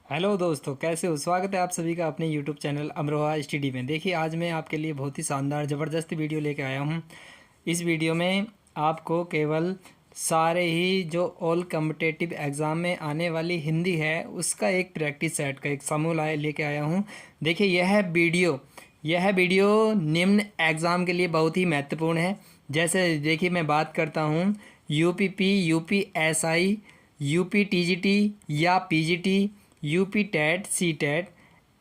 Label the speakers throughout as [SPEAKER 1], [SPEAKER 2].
[SPEAKER 1] Hello दोस्तों, कैसे हो। स्वागत है आप सभी का अपने यूट्यूब चैनल अमरोहा एसटीडी में। देखिए, आज मैं आपके लिए बहुत ही शानदार ज़बरदस्त वीडियो लेके आया हूँ। इस वीडियो में आपको केवल सारे ही जो ऑल कॉम्पिटिटिव एग्ज़ाम में आने वाली हिंदी है उसका एक प्रैक्टिस सेट का एक समूह लेके आया हूँ। देखिए, यह वीडियो निम्न एग्ज़ाम के लिए बहुत ही महत्वपूर्ण है। जैसे देखिए, मैं बात करता हूँ यूपीपी, यूपीएसआई, यूपी टीजीटी या PGT, UP TET, C TET,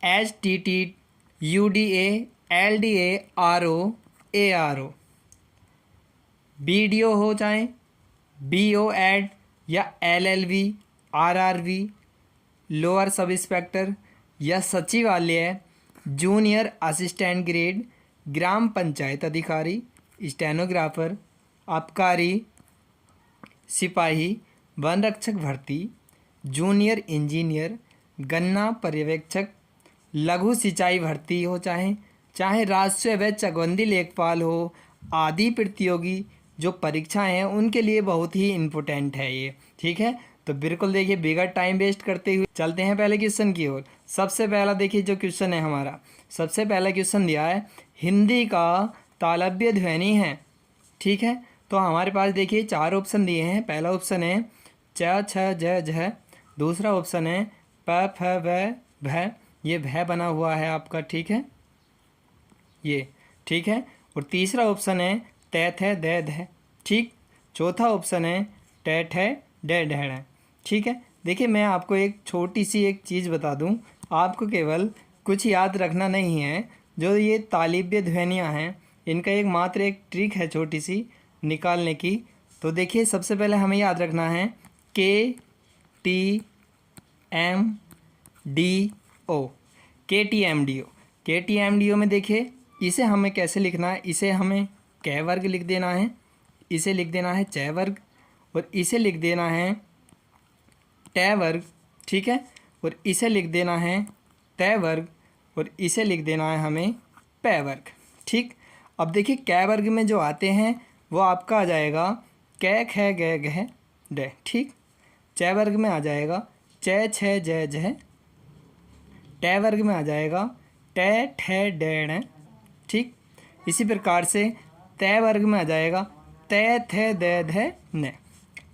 [SPEAKER 1] H T T, UDA, LDA, RO, ARO, BDO हो चाहे बीओ एड या LLB, RRB, lower sub inspector या सचिवालय, जूनियर असिस्टेंट ग्रेड, ग्राम पंचायत अधिकारी, स्टेनोग्राफर, आबकारी सिपाही, वन रक्षक भर्ती, जूनियर इंजीनियर, गन्ना पर्यवेक्षक, लघु सिंचाई भर्ती हो चाहे चाहे राजस्व व चकबंदी लेखपाल हो, आदि प्रतियोगी जो परीक्षाएं हैं उनके लिए बहुत ही इम्पोर्टेंट है ये। ठीक है, तो बिल्कुल देखिए, बिगड़ टाइम वेस्ट करते हुए चलते हैं पहले क्वेश्चन की ओर। सबसे पहला देखिए जो क्वेश्चन है हमारा, सबसे पहला क्वेश्चन दिया है हिंदी का तालव्य ध्वनि है। ठीक है, तो हमारे पास देखिए चार ऑप्शन दिए हैं। पहला ऑप्शन है च छ ज झ, दूसरा ऑप्शन है प फ व भ, ये भय बना हुआ है आपका। ठीक है, ये ठीक है। और तीसरा ऑप्शन है तै थ द ध। ठीक, चौथा ऑप्शन है ट ठ ड ढ। ठीक है, देखिए मैं आपको एक छोटी सी एक चीज़ बता दूं, आपको केवल कुछ याद रखना नहीं है। जो ये तालिब्य ध्वनियाँ हैं इनका एक मात्र एक ट्रिक है छोटी सी निकालने की। तो देखिए, सबसे पहले हमें याद रखना है के टी एम डी ओ, के टी एम डी ओ। के टी एम डी ओ में देखिए इसे हमें कैसे लिखना है, इसे हमें कै वर्ग लिख देना है, इसे लिख देना है च वर्ग, और इसे लिख देना है ट वर्ग। ठीक है, और इसे लिख देना है त वर्ग, और इसे लिख देना है हमें प वर्ग। ठीक, अब देखिए कै वर्ग में जो आते हैं वो आपका आ जाएगा कै ख ग घ ड। ठीक, च वर्ग में आ जाएगा च छ ज झ, ट वर्ग में आ जाएगा ट ठ ड ण। ठीक, इसी प्रकार से त वर्ग में आ जाएगा त थ द ध न।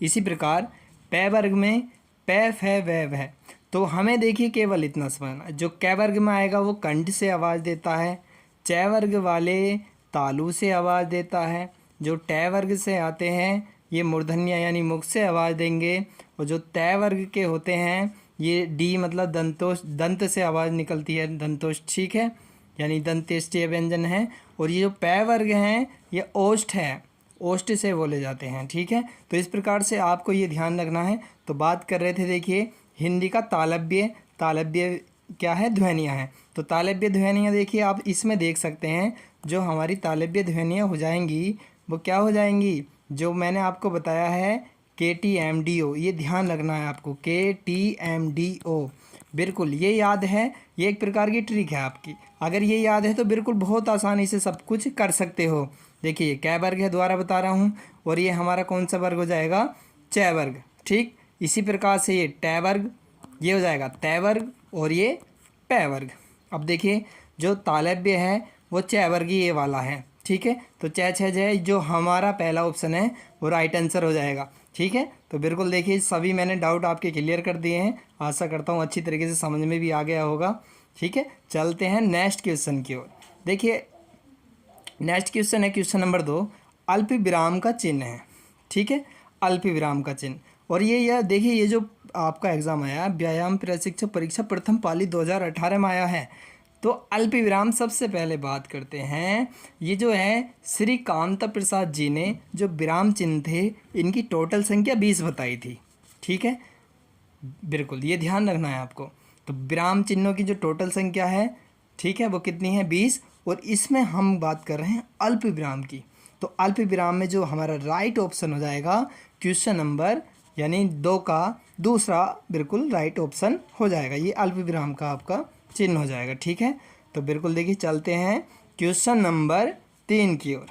[SPEAKER 1] इसी प्रकार प वर्ग में प फ व भ। तो हमें देखिए केवल इतना समझना, जो क वर्ग में आएगा वो कंठ से आवाज़ देता है, च वर्ग वाले तालु से आवाज़ देता है, जो ट वर्ग से आते हैं ये मूर्धन्य यानी मुख से आवाज़ देंगे, और जो त वर्ग के होते हैं ये डी मतलब दंतोष, दंत से आवाज़ निकलती है, दंतोष। ठीक है, यानी दंतेष्टीय व्यंजन है। और ये जो प वर्ग हैं ये ओष्ठ है, ओष्ठ से बोले जाते हैं। ठीक है, तो इस प्रकार से आपको ये ध्यान रखना है। तो बात कर रहे थे देखिए हिंदी का तालव्य, तालव्य क्या है, ध्वनियाँ हैं। तो तालव्य ध्वनियाँ देखिए आप इसमें देख सकते हैं, जो हमारी तालव्य ध्वनियाँ हो जाएंगी वो क्या हो जाएंगी, जो मैंने आपको बताया है के टी एम डी ओ, ये ध्यान रखना है आपको, के टी एम डी ओ। बिल्कुल ये याद है, ये एक प्रकार की ट्रिक है आपकी। अगर ये याद है तो बिल्कुल बहुत आसानी से सब कुछ कर सकते हो। देखिए कै वर्ग है, दोबारा बता रहा हूँ, और ये हमारा कौन सा वर्ग हो जाएगा, च वर्ग। ठीक, इसी प्रकार से ये ट वर्ग, ये हो जाएगा त वर्ग, और ये प वर्ग। अब देखिए जो तालव्य है वो च वर्गीय ये वाला है। ठीक है, तो च छ ज जो हमारा पहला ऑप्शन है वो राइट आंसर हो जाएगा। ठीक है, तो बिल्कुल देखिए सभी मैंने डाउट आपके क्लियर कर दिए हैं, आशा करता हूँ अच्छी तरीके से समझ में भी आ गया होगा। ठीक है, चलते हैं नेक्स्ट क्वेश्चन की ओर। देखिए नेक्स्ट क्वेश्चन है क्वेश्चन नंबर 2, अल्प विराम का चिन्ह है। ठीक है, अल्प विराम का चिन्ह, और ये देखिए ये जो आपका एग्जाम आया व्यायाम प्रशिक्षक परीक्षा प्रथम पाली 2018 में आया है। तो अल्प विराम सबसे पहले बात करते हैं, ये जो है श्री कांता प्रसाद जी ने जो विराम चिन्ह थे इनकी टोटल संख्या 20 बताई थी। ठीक है, बिल्कुल ये ध्यान रखना है आपको। तो विराम चिन्हों की जो टोटल संख्या है, ठीक है, वो कितनी है, 20, और इसमें हम बात कर रहे हैं अल्प विराम की। तो अल्प विराम में जो हमारा राइट ऑप्शन हो जाएगा क्वेश्चन नंबर यानी 2 का दूसरा बिल्कुल राइट ऑप्शन हो जाएगा, ये अल्प विराम का आपका चिन्ह हो जाएगा। ठीक है, तो बिल्कुल देखिए चलते हैं क्वेश्चन नंबर 3 की ओर।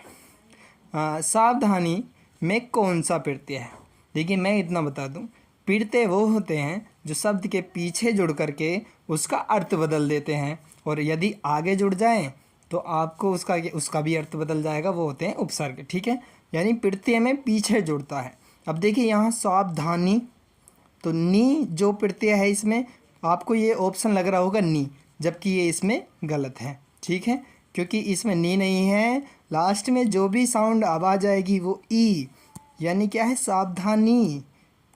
[SPEAKER 1] सावधानी में कौन सा प्रत्यय है। देखिए मैं इतना बता दूं, पिरते वो होते हैं जो शब्द के पीछे जुड़ करके उसका अर्थ बदल देते हैं, और यदि आगे जुड़ जाएं तो आपको उसका भी अर्थ बदल जाएगा, वो होते हैं उपसर्ग। ठीक है, यानी पिरते में पीछे जुड़ता है। अब देखिए यहाँ सावधानी, तो नी जो प्रत्यय है इसमें आपको ये ऑप्शन लग रहा होगा नी, जबकि ये इसमें गलत है। ठीक है, क्योंकि इसमें नी नहीं है, लास्ट में जो भी साउंड आवाज़ आएगी वो ई, यानी क्या है सावधानी,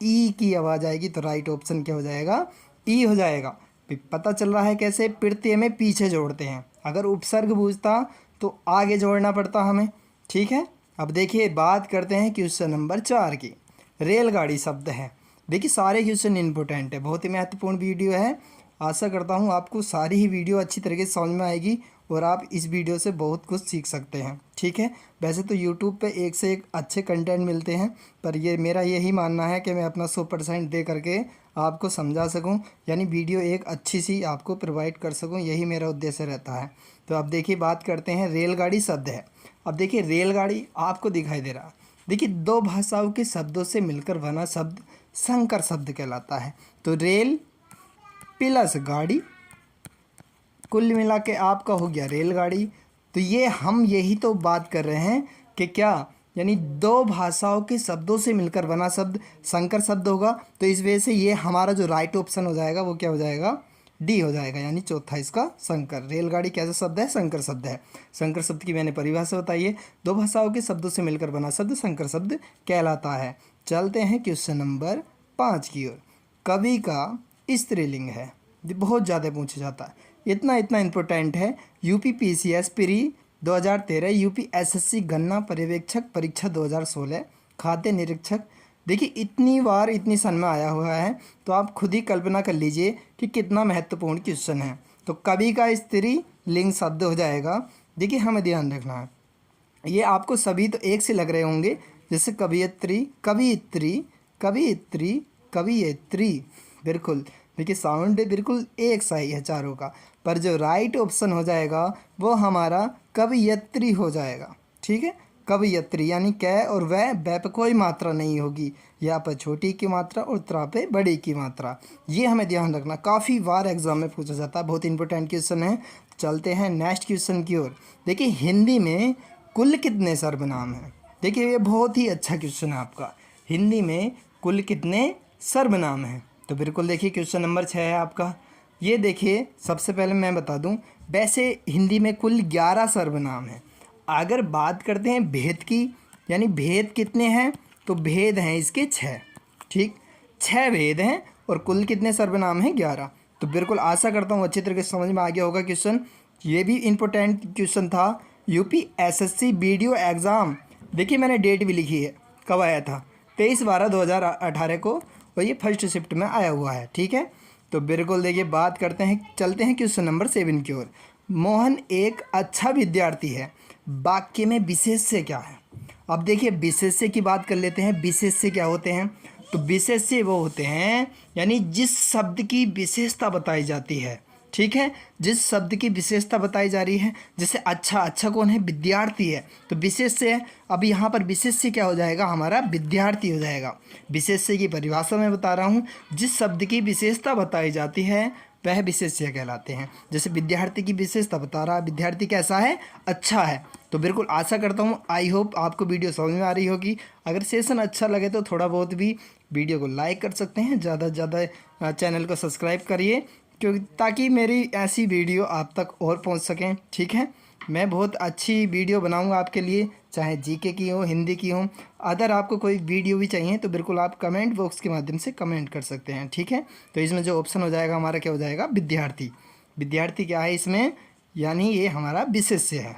[SPEAKER 1] ई की आवाज़ आएगी, तो राइट ऑप्शन क्या हो जाएगा, ई हो जाएगा। पता चल रहा है कैसे प्रत्यय में पीछे जोड़ते हैं, अगर उपसर्ग पूछता तो आगे जोड़ना पड़ता हमें। ठीक है, अब देखिए बात करते हैं क्वेश्चन नंबर 4 की। रेलगाड़ी शब्द है। देखिए सारे क्वेश्चन इंपॉर्टेंट है, बहुत ही महत्वपूर्ण वीडियो है। आशा करता हूँ आपको सारी ही वीडियो अच्छी तरीके से समझ में आएगी और आप इस वीडियो से बहुत कुछ सीख सकते हैं। ठीक है, वैसे तो यूट्यूब पे एक से एक अच्छे कंटेंट मिलते हैं, पर ये मेरा यही मानना है कि मैं अपना 100% दे करके आपको समझा सकूं, यानी वीडियो एक अच्छी सी आपको प्रोवाइड कर सकूं, यही मेरा उद्देश्य रहता है। तो अब देखिए बात करते हैं, रेलगाड़ी शब्द है। अब देखिए रेलगाड़ी आपको दिखाई दे रहा, देखिए दो भाषाओं के शब्दों से मिलकर बना शब्द संकर शब्द कहलाता है। तो रेल प्लस गाड़ी, कुल मिला के आपका हो गया रेलगाड़ी। तो ये हम यही तो बात कर रहे हैं कि क्या, यानी दो भाषाओं के शब्दों से मिलकर बना शब्द संकर शब्द होगा। तो इस वजह से ये हमारा जो राइट ऑप्शन हो जाएगा वो क्या हो जाएगा, डी हो जाएगा, यानी चौथा इसका संकर। रेलगाड़ी कैसा शब्द है, संकर शब्द है। संकर शब्द की मैंने परिभाषा बताई है, दो भाषाओं के शब्दों से मिलकर बना शब्द संकर शब्द कहलाता है। चलते हैं क्वेश्चन नंबर 5 की ओर। कवि का स्त्रीलिंग है, ये बहुत ज़्यादा पूछा जाता है, इतना इम्पोर्टेंट है। UP PCS pre 2013, UP SSC गन्ना पर्यवेक्षक परीक्षा 2016, खाद्य निरीक्षक। देखिए इतनी बार इतनी सन में आया हुआ है, तो आप खुद ही कल्पना कर लीजिए कि कितना महत्वपूर्ण क्वेश्चन है। तो कवि का स्त्री लिंग शब्द हो जाएगा। देखिए हमें ध्यान रखना है, ये आपको सभी तो एक से लग रहे होंगे, जैसे कवियत्री, कवियत्री, कवियत्री, कवियत्री, बिल्कुल। देखिए साउंड बिल्कुल एक सा ही है चारों का, पर जो राइट ऑप्शन हो जाएगा वो हमारा कवियत्री हो जाएगा। ठीक है, कवियत्री, यानी कै और वह पे कोई मात्रा नहीं होगी, यहाँ पर छोटी की मात्रा और त्रा पे बड़ी की मात्रा। ये हमें ध्यान रखना, काफ़ी बार एग्जाम में पूछा जाता है, बहुत इंपॉर्टेंट क्वेश्चन है। चलते हैं नेक्स्ट क्वेश्चन की ओर। देखिए हिंदी में कुल कितने सर्वनाम हैं। देखिए ये बहुत ही अच्छा क्वेश्चन है आपका, हिंदी में कुल कितने सर्वनाम हैं। तो बिल्कुल देखिए क्वेश्चन नंबर 6 है आपका। ये देखिए सबसे पहले मैं बता दूं, वैसे हिंदी में कुल 11 सर्वनाम हैं। अगर बात करते हैं भेद की, यानी भेद कितने हैं, तो भेद हैं इसके 6। ठीक, 6 भेद हैं और कुल कितने सर्वनाम हैं, 11। तो बिल्कुल आशा करता हूँ अच्छी तरीके से समझ में आ गया होगा क्वेश्चन। ये भी इम्पोर्टेंट क्वेश्चन था, यूपी एसएससी वीडियो एग्ज़ाम। देखिए मैंने डेट भी लिखी है, कब आया था, 23/12/2018 को, और ये फर्स्ट शिफ्ट में आया हुआ है। ठीक है, तो बिल्कुल देखिए बात करते हैं, चलते हैं क्वेश्चन नंबर 7 की ओर। मोहन एक अच्छा विद्यार्थी है, वाक्य में विशेष्य क्या है। अब देखिए विशेष्य की बात कर लेते हैं। विशेष्य क्या होते हैं, तो विशेष्य वो होते हैं यानी जिस शब्द की विशेषता बताई जाती है। ठीक है, जिस शब्द की विशेषता बताई जा रही है, जैसे अच्छा, अच्छा कौन है, विद्यार्थी है, तो विशेष्य है। अब यहाँ पर विशेष्य क्या हो जाएगा, हमारा विद्यार्थी हो जाएगा। विशेष्य की परिभाषा मैं बता रहा हूँ, जिस शब्द की विशेषता बताई जाती है वह विशेष्य कहलाते हैं। जैसे विद्यार्थी की विशेषता बता रहा है, विद्यार्थी कैसा है, अच्छा है। तो बिल्कुल आशा करता हूँ, आई होप आपको वीडियो समझ में आ रही होगी। अगर सेशन अच्छा लगे तो थोड़ा बहुत भी वीडियो को लाइक कर सकते हैं, ज़्यादा से ज़्यादा चैनल को सब्सक्राइब करिए, क्योंकि ताकि मेरी ऐसी वीडियो आप तक और पहुंच सकें। ठीक है, मैं बहुत अच्छी वीडियो बनाऊंगा आपके लिए, चाहे जीके की हो, हिंदी की हो। अगर आपको कोई वीडियो भी चाहिए तो बिल्कुल आप कमेंट बॉक्स के माध्यम से कमेंट कर सकते हैं। ठीक है, तो इसमें जो ऑप्शन हो जाएगा हमारा क्या हो जाएगा, विद्यार्थी। विद्यार्थी क्या है इसमें, यानी ये हमारा विशेष्य है।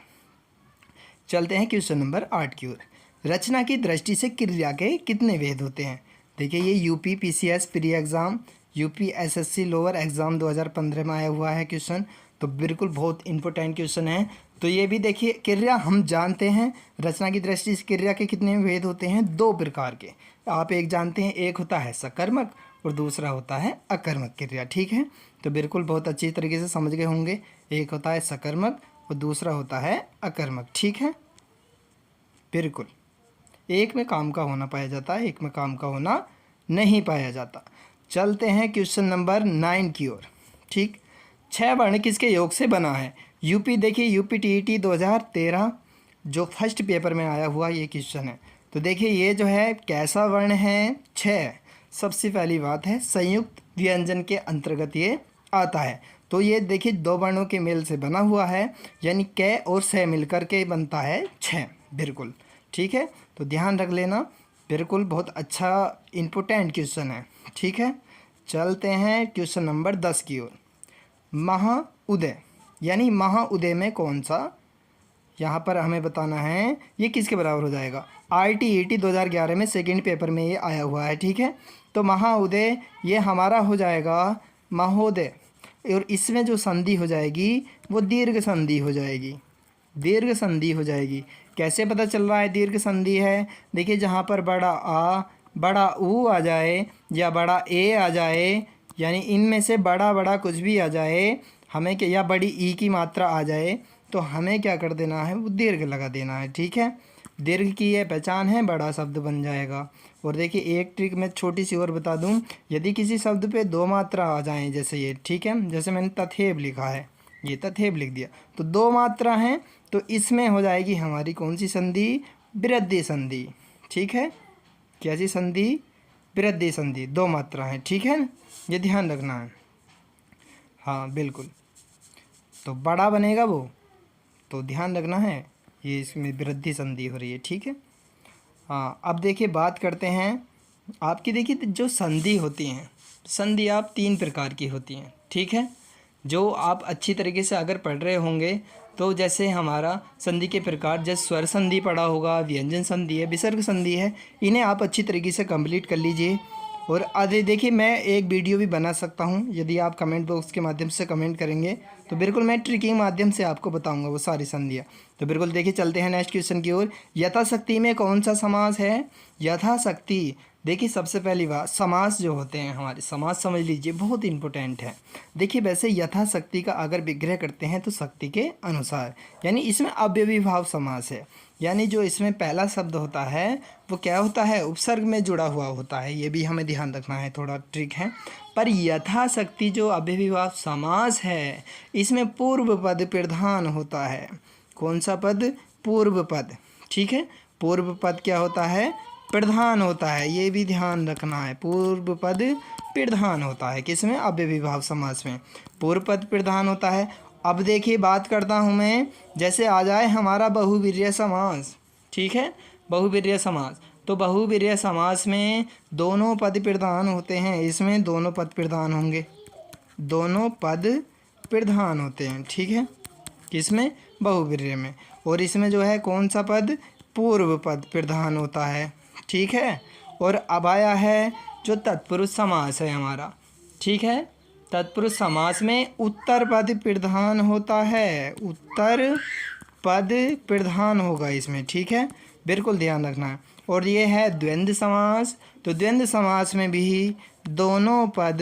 [SPEAKER 1] चलते हैं क्वेश्चन नंबर 8 की ओर। रचना की दृष्टि से क्रिया के कितने भेद होते हैं। देखिए ये UP PCS pre exam, UP SSC lower exam 2015 में आया हुआ है क्वेश्चन, तो बिल्कुल बहुत इंपॉर्टेंट क्वेश्चन है। तो ये भी देखिए, क्रिया हम जानते हैं, रचना की दृष्टि से क्रिया के कितने भेद होते हैं, 2 प्रकार के। आप एक जानते हैं, एक होता है सकर्मक और दूसरा होता है अकर्मक क्रिया। ठीक है, तो बिल्कुल बहुत अच्छी तरीके से समझ गए होंगे, एक होता है सकर्मक और दूसरा होता है अकर्मक। ठीक है, बिल्कुल एक में काम का होना पाया जाता है, एक में काम का होना नहीं पाया जाता। चलते हैं क्वेश्चन नंबर 9 की ओर। ठीक, 6 वर्ण किसके योग से बना है? यूपी, देखिए यूपी टीईटी 2013 जो फर्स्ट पेपर में आया हुआ ये क्वेश्चन है। तो देखिए ये जो है कैसा वर्ण है? 6। सबसे पहली बात है संयुक्त व्यंजन के अंतर्गत ये आता है। तो ये देखिए 2 वर्णों के मेल से बना हुआ है, यानी कै और से मिलकर के बनता है 6। बिल्कुल ठीक है, तो ध्यान रख लेना। बिल्कुल बहुत अच्छा इम्पोर्टेंट क्वेश्चन है। ठीक है, चलते हैं क्वेश्चन नंबर 10 की ओर। महाउदय, यानी महाउदय में कौन सा, यहाँ पर हमें बताना है ये किसके बराबर हो जाएगा? RTET 2011 में सेकंड पेपर में ये आया हुआ है। ठीक है, तो महाउदय ये हमारा हो जाएगा महोदय, और इसमें जो संधि हो जाएगी वो दीर्घ संधि हो जाएगी। दीर्घ संधि हो जाएगी। कैसे पता चल रहा है दीर्घ संधि है? देखिए जहाँ पर बड़ा आ, बड़ा ऊ आ जाए या बड़ा ए आ जाए, यानी इनमें से बड़ा बड़ा कुछ भी आ जाए हमें, या बड़ी ई की मात्रा आ जाए, तो हमें क्या कर देना है? वो दीर्घ लगा देना है। ठीक है, दीर्घ की यह पहचान है, बड़ा शब्द बन जाएगा। और देखिए एक ट्रिक मैं छोटी सी और बता दूं, यदि किसी शब्द पे 2 मात्रा आ जाएं, जैसे ये, ठीक है, जैसे मैंने तथेब लिखा है, ये तथेब लिख दिया, तो 2 मात्रा हैं, तो इसमें हो जाएगी हमारी कौन सी संधि? वृद्धि संधि। ठीक है, कैसी संधि? वृद्धि संधि, 2 मात्रा है। ठीक है, ये ध्यान रखना है। हाँ बिल्कुल, तो बड़ा बनेगा वो, तो ध्यान रखना है, ये इसमें वृद्धि संधि हो रही है। ठीक है, हाँ अब देखिए बात करते हैं आपकी। देखिए जो संधि होती हैं, संधि आप 3 प्रकार की होती हैं। ठीक है, जो आप अच्छी तरीके से अगर पढ़ रहे होंगे तो जैसे हमारा संधि के प्रकार, जैसे स्वर संधि पढ़ा होगा, व्यंजन संधि है, विसर्ग संधि है, इन्हें आप अच्छी तरीके से कंप्लीट कर लीजिए। और आगे देखिए मैं एक वीडियो भी बना सकता हूँ, यदि आप कमेंट बॉक्स के माध्यम से कमेंट करेंगे तो बिल्कुल मैं ट्रिकिंग माध्यम से आपको बताऊंगा वो सारी संधियाँ। तो बिल्कुल देखिए चलते हैं नेक्स्ट क्वेश्चन की ओर। यथाशक्ति में कौन सा समास है? यथाशक्ति, देखिए सबसे पहली बात, समास जो होते हैं हमारे, समास समझ लीजिए बहुत इंपॉर्टेंट है। देखिए वैसे यथाशक्ति का अगर विग्रह करते हैं तो शक्ति के अनुसार, यानी इसमें अव्ययीभाव समास है, यानी जो इसमें पहला शब्द होता है वो क्या होता है? उपसर्ग में जुड़ा हुआ होता है। ये भी हमें ध्यान रखना है, थोड़ा ट्रिक है। पर यथाशक्ति जो अव्ययीभाव समास है इसमें पूर्व पद प्रधान होता है। कौन सा पद? पूर्व पद। ठीक है, पूर्व पद क्या होता है? प्रधान होता है। ये भी ध्यान रखना है, पूर्व पद प्रधान होता है किसमें? अव्ययीभाव समास में पूर्व पद प्रधान होता है। अब देखिए बात करता हूँ मैं, जैसे आ जाए हमारा बहुवीर्य समास। ठीक है, बहुवीर्य समास, तो बहुवीर्य समास में दोनों पद प्रधान होते हैं, इसमें दोनों पद प्रधान होंगे, दोनों पद प्रधान होते हैं। ठीक है, किसमें? बहुवीर्य में। और इसमें जो है कौन सा पद? पूर्व पद प्रधान होता है। ठीक है, और अब आया है जो तत्पुरुष समास है हमारा। ठीक है, तत्पुरुष समास में उत्तर पद प्रधान होता है, उत्तर पद प्रधान होगा इसमें। ठीक है, बिल्कुल ध्यान रखना है। और ये है द्वंद्व समास, तो द्वंद्व समास में भी दोनों पद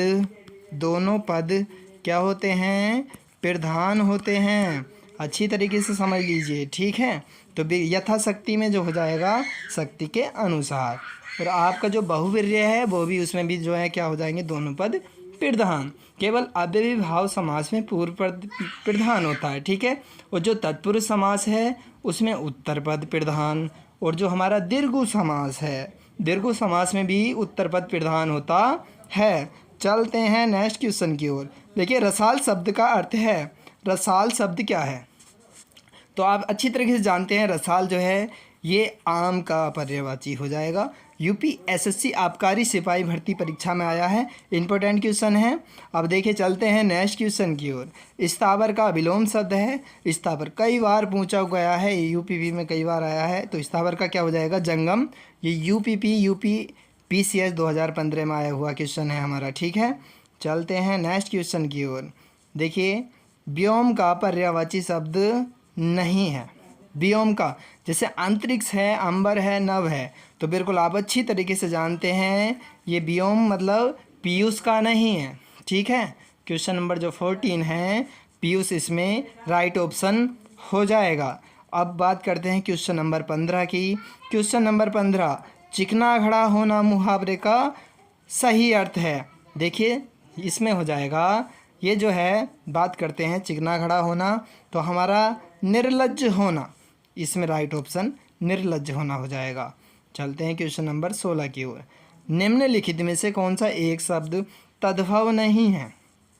[SPEAKER 1] क्या होते हैं? प्रधान होते हैं। अच्छी तरीके से समझ लीजिए। ठीक है, तो यथाशक्ति में जो हो जाएगा शक्ति के अनुसार, और आपका जो बहुवीर्य है वो भी, उसमें भी जो है क्या हो जाएंगे? दोनों पद प्रधान। केवल अव्ययीभाव समास में पूर्व पद प्रधान होता है। ठीक है, और जो तत्पुरुष समास है उसमें उत्तर पद प्रधान, और जो हमारा दीर्घु समास है, दीर्घु समास में भी उत्तर पद प्रधान होता है। चलते हैं नेक्स्ट क्वेश्चन की ओर। देखिए रसाल शब्द का अर्थ है, रसाल शब्द क्या है? तो आप अच्छी तरीके से जानते हैं रसाल जो है ये आम का पर्यायवाची हो जाएगा। यूपीएसएससी आबकारी सिपाही भर्ती परीक्षा में आया है, इंपॉर्टेंट क्वेश्चन है। अब देखिए चलते हैं नेक्स्ट क्वेश्चन की ओर। स्थावर का विलोम शब्द है, स्थावर कई बार पूछा गया है, यूपीपी में कई बार आया है, तो स्थावर का क्या हो जाएगा? जंगम। ये यूपीपीसीएस 2015 में आया हुआ क्वेश्चन है हमारा। ठीक है, चलते हैं नेक्स्ट क्वेश्चन की ओर। देखिए व्योम का पर्यायवाची शब्द नहीं है। व्योम का जैसे अंतरिक्ष है, अंबर है, नभ है, तो बिल्कुल आप अच्छी तरीके से जानते हैं ये व्योम मतलब पीयूष का नहीं है। ठीक है, क्वेश्चन नंबर जो 14 है पीयूष इसमें राइट ऑप्शन हो जाएगा। अब बात करते हैं क्वेश्चन नंबर 15 की। क्वेश्चन नंबर 15, चिकना खड़ा होना मुहावरे का सही अर्थ है। देखिए इसमें हो जाएगा, ये जो है बात करते हैं चिकना खड़ा होना, तो हमारा निर्लज्ज होना, इसमें राइट ऑप्शन निर्लज्ज होना हो जाएगा। चलते हैं क्वेश्चन नंबर 16 की ओर। निम्नलिखित में से कौन सा एक शब्द तद्भव नहीं है,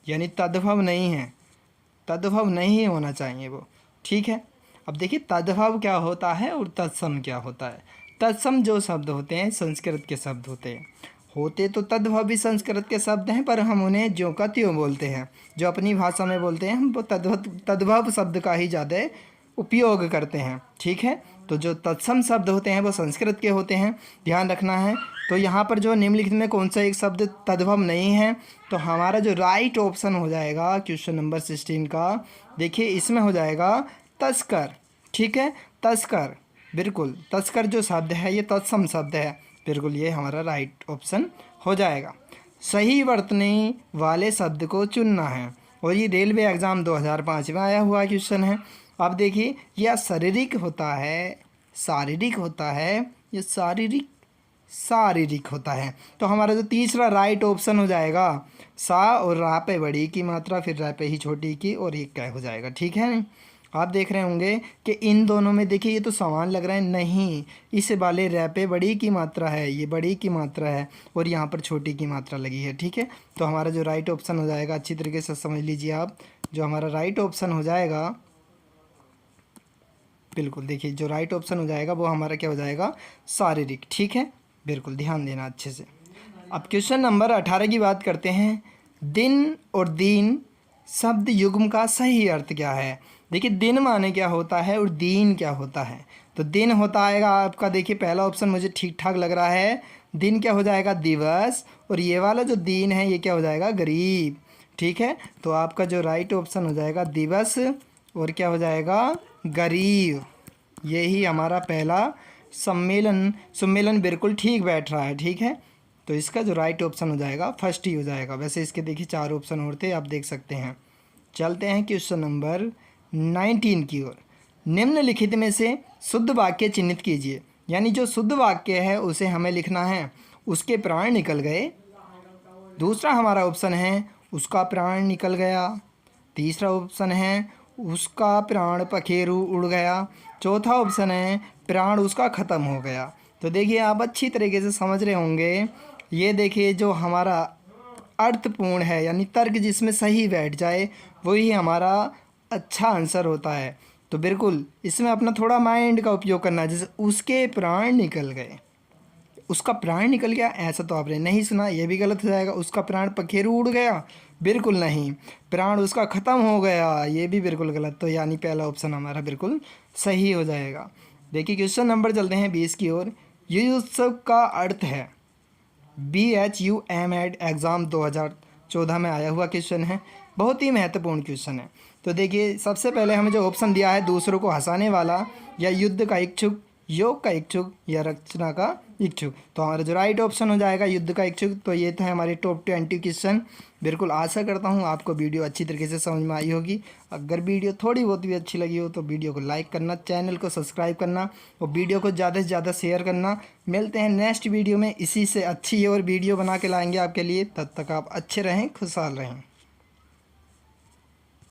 [SPEAKER 1] यानी तद्भव नहीं है, तद्भव नहीं होना चाहिए वो, ठीक है। अब देखिए तद्भव क्या होता है और तत्सम क्या होता है। तत्सम जो शब्द होते हैं संस्कृत के शब्द होते तो तद्भव भी संस्कृत के शब्द हैं, पर हम उन्हें ज्यों का त्यों बोलते हैं, जो अपनी भाषा में बोलते हैं हम वो तद्भव शब्द का ही ज़्यादा उपयोग करते हैं, ठीक है। तो जो तत्सम शब्द होते हैं वो संस्कृत के होते हैं, ध्यान रखना है। तो यहाँ पर जो निम्नलिखित में कौन सा एक शब्द तद्भव नहीं है, तो हमारा जो राइट ऑप्शन हो जाएगा क्वेश्चन नंबर 16 का, देखिए इसमें हो जाएगा तस्कर, ठीक है। तस्कर, बिल्कुल तस्कर जो शब्द है ये तत्सम शब्द है, बिल्कुल ये हमारा राइट ऑप्शन हो जाएगा। सही वर्तने वाले शब्द को चुनना है, और ये रेलवे एग्ज़ाम 2005 में आया हुआ क्वेश्चन है। अब देखिए यह शारीरिक होता है, शारीरिक होता है, ये शारीरिक शारीरिक होता है। तो हमारा जो तीसरा राइट ऑप्शन हो जाएगा सा और रा पे बड़ी की मात्रा, फिर रा पे ही छोटी की, और ये क्या हो जाएगा, ठीक है। आप देख रहे होंगे कि इन दोनों में देखिए ये तो समान लग रहा है, नहीं, इस वाले रै पे बड़ी की मात्रा है, ये बड़ी की मात्रा है, और यहाँ पर छोटी की मात्रा लगी है, ठीक है। तो हमारा जो राइट ऑप्शन हो जाएगा, अच्छी तरीके से समझ लीजिए आप, जो हमारा राइट ऑप्शन हो जाएगा, बिल्कुल देखिए जो राइट ऑप्शन हो जाएगा वो हमारा क्या हो जाएगा, शारीरिक, ठीक है। बिल्कुल ध्यान देना अच्छे से। अब क्वेश्चन नंबर 18 की बात करते हैं। दिन और दीन शब्द युग्म का सही अर्थ क्या है। देखिए दिन माने क्या होता है और दीन क्या होता है। तो दिन होता आएगा आपका, देखिए पहला ऑप्शन मुझे ठीक ठाक लग रहा है, दिन क्या हो जाएगा, दिवस, और ये वाला जो दीन है ये क्या हो जाएगा, गरीब, ठीक है। तो आपका जो राइट ऑप्शन हो जाएगा दिवस, और क्या हो जाएगा, गरीब। यही हमारा पहला सम्मेलन बिल्कुल ठीक बैठ रहा है, ठीक है। तो इसका जो राइट ऑप्शन हो जाएगा फर्स्ट ही हो जाएगा। वैसे इसके देखिए 4 ऑप्शन और थे, आप देख सकते हैं। चलते हैं क्वेश्चन नंबर 19 की ओर। निम्नलिखित में से शुद्ध वाक्य चिन्हित कीजिए, यानी जो शुद्ध वाक्य है उसे हमें लिखना है। उसके प्राण निकल गए, दूसरा हमारा ऑप्शन है उसका प्राण निकल गया, तीसरा ऑप्शन है उसका प्राण पखेरु उड़ गया, चौथा ऑप्शन है प्राण उसका ख़त्म हो गया। तो देखिए आप अच्छी तरीके से समझ रहे होंगे, ये देखिए जो हमारा अर्थपूर्ण है, यानी तर्क जिसमें सही बैठ जाए वही हमारा अच्छा आंसर होता है। तो बिल्कुल इसमें अपना थोड़ा माइंड का उपयोग करना है। जैसे उसके प्राण निकल गए, उसका प्राण निकल गया, ऐसा तो आपने नहीं सुना, ये भी गलत हो जाएगा। उसका प्राण पखेरु उड़ गया, बिल्कुल नहीं। प्राण उसका ख़त्म हो गया, ये भी बिल्कुल गलत। तो यानी पहला ऑप्शन हमारा बिल्कुल सही हो जाएगा। देखिए क्वेश्चन नंबर चलते हैं 20 की ओर। युय उत्सव का अर्थ है, BHUM एग्ज़ाम 2014 में आया हुआ क्वेश्चन है, बहुत ही महत्वपूर्ण क्वेश्चन है। तो देखिए सबसे पहले हमें जो ऑप्शन दिया है, दूसरों को हंसाने वाला, या युद्ध का इच्छुक, योग का इच्छुक, या रचना का इच्छुक। तो हमारा जो राइट ऑप्शन हो जाएगा युद्ध का इच्छुक। तो ये था हमारे टॉप 20 क्वेश्चन। बिल्कुल आशा करता हूँ आपको वीडियो अच्छी तरीके से समझ में आई होगी। अगर वीडियो थोड़ी बहुत भी अच्छी लगी हो तो वीडियो को लाइक करना, चैनल को सब्सक्राइब करना, और वीडियो को ज़्यादा से ज़्यादा शेयर करना। मिलते हैं नेक्स्ट वीडियो में, इसी से अच्छी और वीडियो बना के लाएंगे आपके लिए। तब तक आप अच्छे रहें, खुशहाल रहें।